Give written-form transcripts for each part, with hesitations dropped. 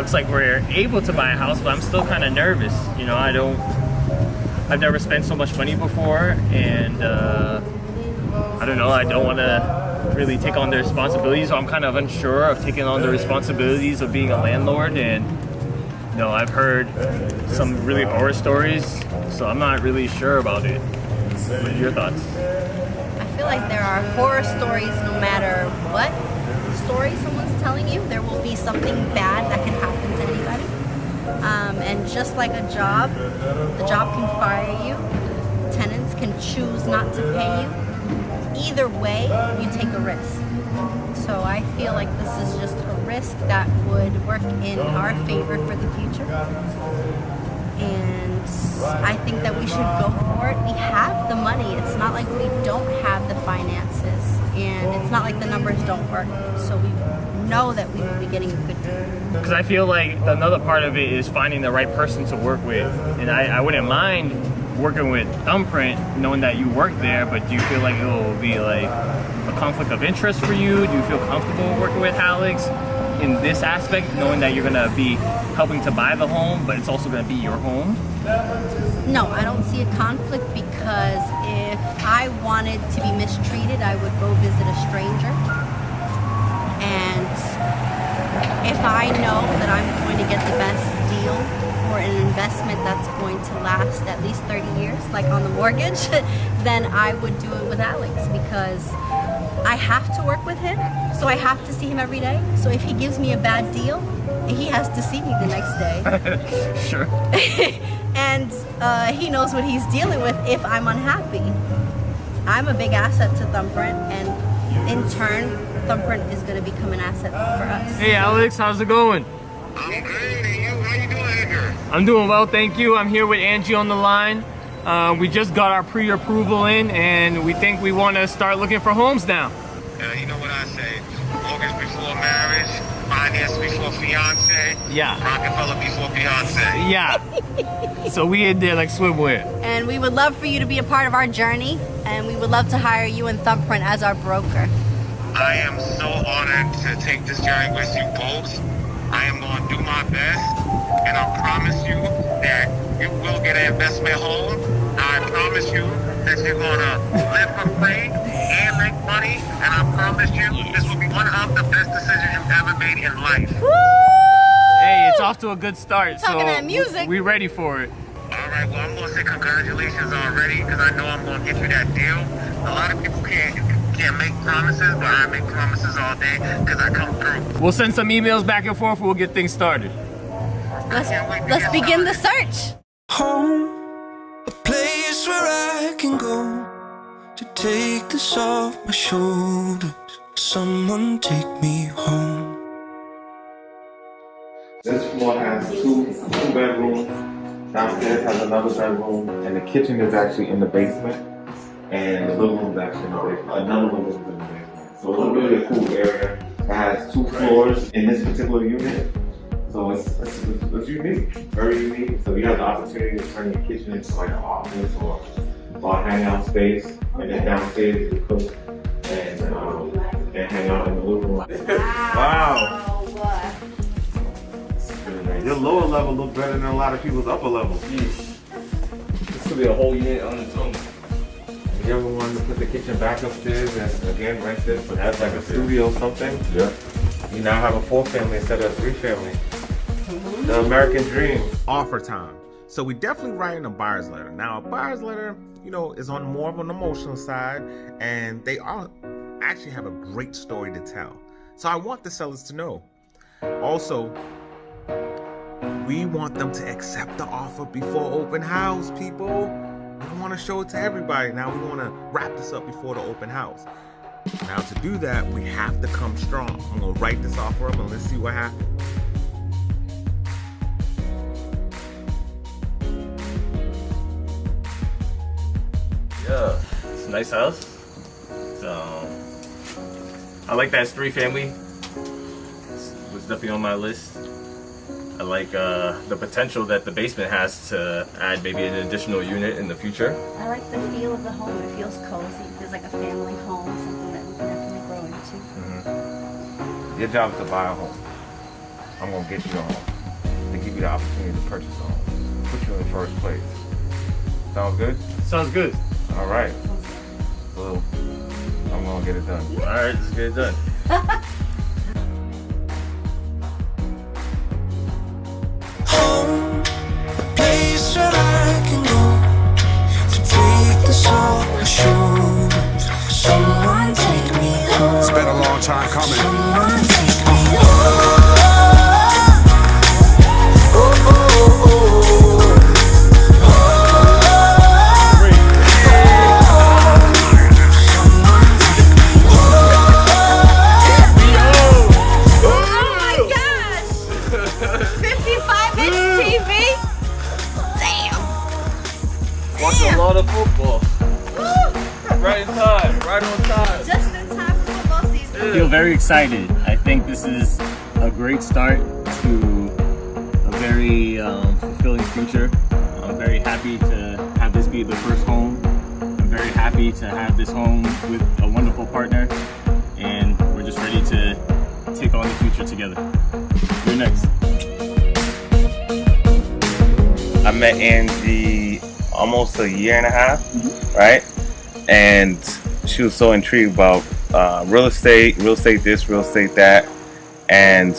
looks like we're able to buy a house, but I'm still kind of nervous. You know, I've never spent so much money before, and I don't know, I don't want to really take on the responsibilities, so I'm kind of unsure of taking on the responsibilities of being a landlord. And you know, I've heard some really horror stories, so I'm not really sure about it. What are your thoughts? I feel like there are horror stories no matter what story someone's telling you. There will be something bad that can happen to anybody. And just like a job, the job can fire you. Tenants can choose not to pay you. Either way, you take a risk. So I feel like this is just a risk that would work in our favor for the future. And I think that we should go for it. We have the money. It's not like we don't have the finances. And it's not like the numbers don't work. So we know that we will be getting a good deal. Because I feel like another part of it is finding the right person to work with. And I wouldn't mind working with Thumbprint, knowing that you work there, but do you feel like it will be like a conflict of interest for you? Do you feel comfortable working with Alex in this aspect, knowing that you're gonna be helping to buy the home, but it's also gonna be your home? No, I don't see a conflict, because if I wanted to be mistreated, I would go visit a stranger. And if I know that I'm going to get the best deal or an investment that's going to last at least 30 years, like on the mortgage, then I would do it with Alex, because I have to work with him, so I have to see him every day. So if he gives me a bad deal, he has to see me the next day. Sure. And he knows what he's dealing with if I'm unhappy. I'm a big asset to Thumbprint, and in turn, Thumbprint is going to become an asset for us. Hey Alex, how's it going? I'm great, and you? How you doing, Edgar? I'm doing well, thank you. I'm here with Angie on the line. We just got our pre-approval in, and we think we want to start looking for homes now. You know what I say? Mortgage before marriage, finance before fiance, Yeah. Rockefeller before Beyonce. Yeah. So we in there like swimwear. And we would love for you to be a part of our journey, and we would love to hire you and Thumbprint as our broker. I am so honored to take this journey with you both. I am going to do my best, and I promise you that you will get an investment home. I promise you that you're going to live for free and make money, and I promise you this will be one of the best decisions you've ever made in life. Woo! Hey, it's off to a good start, Talking so that music. we ready for it. All right, well, I'm going to say congratulations already, because I know I'm going to get you that deal. A lot of people can't make promises, but I make promises all day because I come through. We'll send some emails back and forth and we'll get things started. Let's begin the search. Home, a place where I can go to take this off my shoulders. Someone take me home. This floor has two bedrooms. Downstairs has another bedroom, and the kitchen is actually in the basement. And the living room is actually in the basement. Another living room is in the basement. So it's really a cool area. It has 2 floors in this particular unit. So it's unique, very unique. So you have the opportunity to turn your kitchen into like an office or a hangout space. And then downstairs you cook and hang out in the living room. Wow. Your lower level looks better than a lot of people's upper levels. This could be a whole unit on its own. You ever wanted to put the kitchen back upstairs and again rent it, but that's like a studio or something? Yeah. You now have a 4-family instead of a 3-family. The American dream. Offer time. So we definitely writing a buyer's letter. Now a buyer's letter, you know, is on more of an emotional side, and they all actually have a great story to tell. So I want the sellers to know. Also, we want them to accept the offer before open house, people. We don't want to show it to everybody. Now we want to wrap this up before the open house. Now to do that, we have to come strong. I'm going to write this offer up and let's see what happens. Yeah, it's a nice house. So I like that it's 3-family. It was definitely on my list. I like the potential that the basement has to add maybe an additional unit in the future. I like the feel of the home. It feels cozy. It feels like a family home, something that we can definitely grow into. Your job is to buy a home. I'm gonna get you a home. to give you the opportunity to purchase a home, put you in first place. Sound good? Sounds good. All right. So I'm gonna get it done. All right, let's get it done. Home, a place where I can go to take this off my shoulders. Someone take me home. It's been a long time coming. Someone take me home. Oh, oh, oh, Oh my gosh! 55-inch TV? Damn! Watch a lot of football. Right in time, right on time. Just in time for football season. I feel very excited. I think this is a great start to a very fulfilling future. I'm very happy to have this be the first home. I'm very happy to have this home with a wonderful partner, and we're just ready to take on the future together. You're next. I met Angie almost a year and a half, right? And she was so intrigued about real estate this, real estate that. And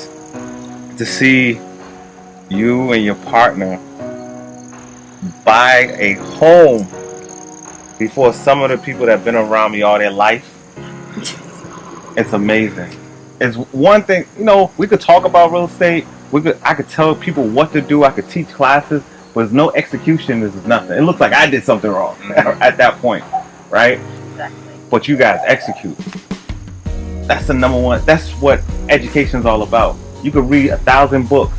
to see you and your partner buy a home before some of the people that have been around me all their life, it's amazing. It's one thing, you know, we could talk about real estate. I could tell people what to do. I could teach classes, but there's no execution. This is nothing. It looks like I did something wrong at that point, right? Exactly. But you guys execute. That's the number one. That's what education is all about. You could read 1,000 books.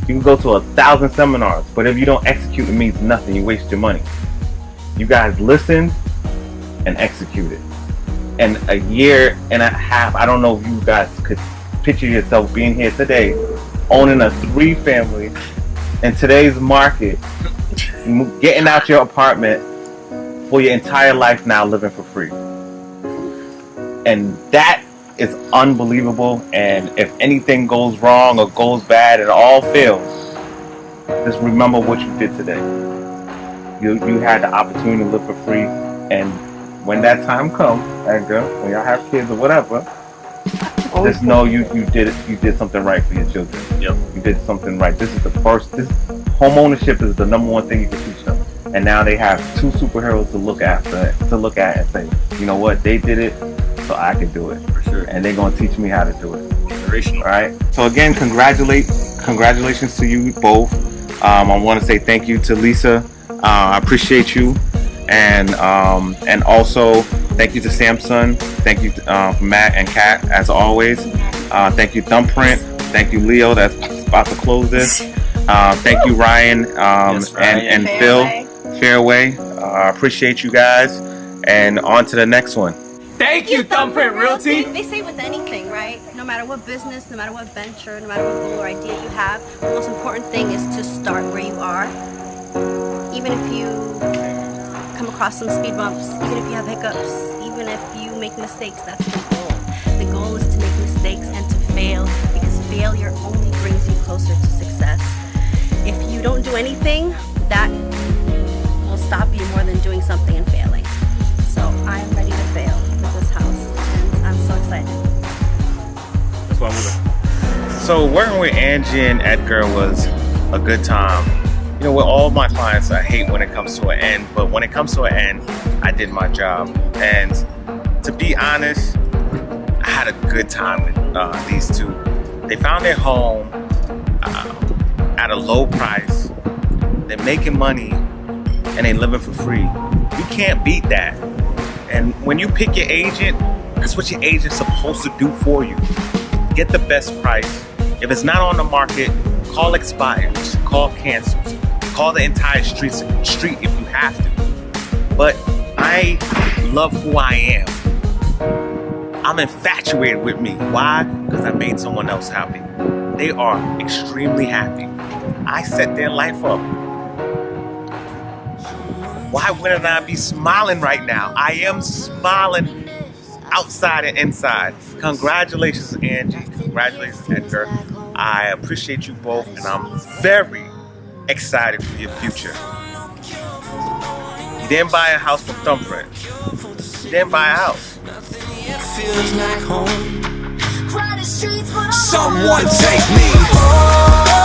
You can go to 1,000 seminars, but if you don't execute, it means nothing. You waste your money. You guys listened and executed. And a year and a half, I don't know if you guys could picture yourself being here today, owning a 3-family in today's market, getting out your apartment for your entire life now, living for free. And that is unbelievable. And if anything goes wrong or goes bad, it all fails. Just remember what you did today. You had the opportunity to live for free, and when that time comes, Edgar, when y'all have kids or whatever, just know you did something right for your children. Yep. You did something right. This is the first. This home ownership is the number one thing you can teach them. And now they have 2 superheroes to look at and say, you know what, they did it, so I can do it. For sure. And they're gonna teach me how to do it. Inspirational. All right. So again, congratulations to you both. I want to say thank you to Lisa. I appreciate you, and also thank you to Samson. Thank you to Matt and Kat, as always. Thank you Thumbprint. Thank you Leo, that's about to close this. Thank you Ryan, Yes, Ryan. and Phil. Fairway. I appreciate you guys, and on to the next one. Thank you, Thumbprint Realty. They say with anything, right? No matter what business, no matter what venture, no matter what goal or idea you have, the most important thing is to start where you are. Even if you come across some speed bumps, even if you have hiccups, even if you make mistakes, that's the goal. The goal is to make mistakes and to fail, because failure only brings you closer to success. If you don't do anything, that will stop you more than doing something and failing. So I am ready to fail with this house, and I'm so excited. That's why I'm moving. So working with Angie and Edgar was a good time. You know, with all my clients, I hate when it comes to an end, but when it comes to an end, I did my job. And to be honest, I had a good time with these two. They found their home at a low price. They're making money and they're living for free. You can't beat that. And when you pick your agent, that's what your agent's supposed to do for you. Get the best price. If it's not on the market, call expires, call cancels, call the entire street if you have to. But I love who I am. I'm infatuated with me. Why? Because I made someone else happy. They are extremely happy. I set their life up. Why wouldn't I be smiling right now? I am smiling outside and inside. Congratulations, Angie. Congratulations, Edgar. I appreciate you both, and I'm very excited for your future. You didn't buy a house from Thumbprint. You didn't buy a house. Feels like home. Someone take me home.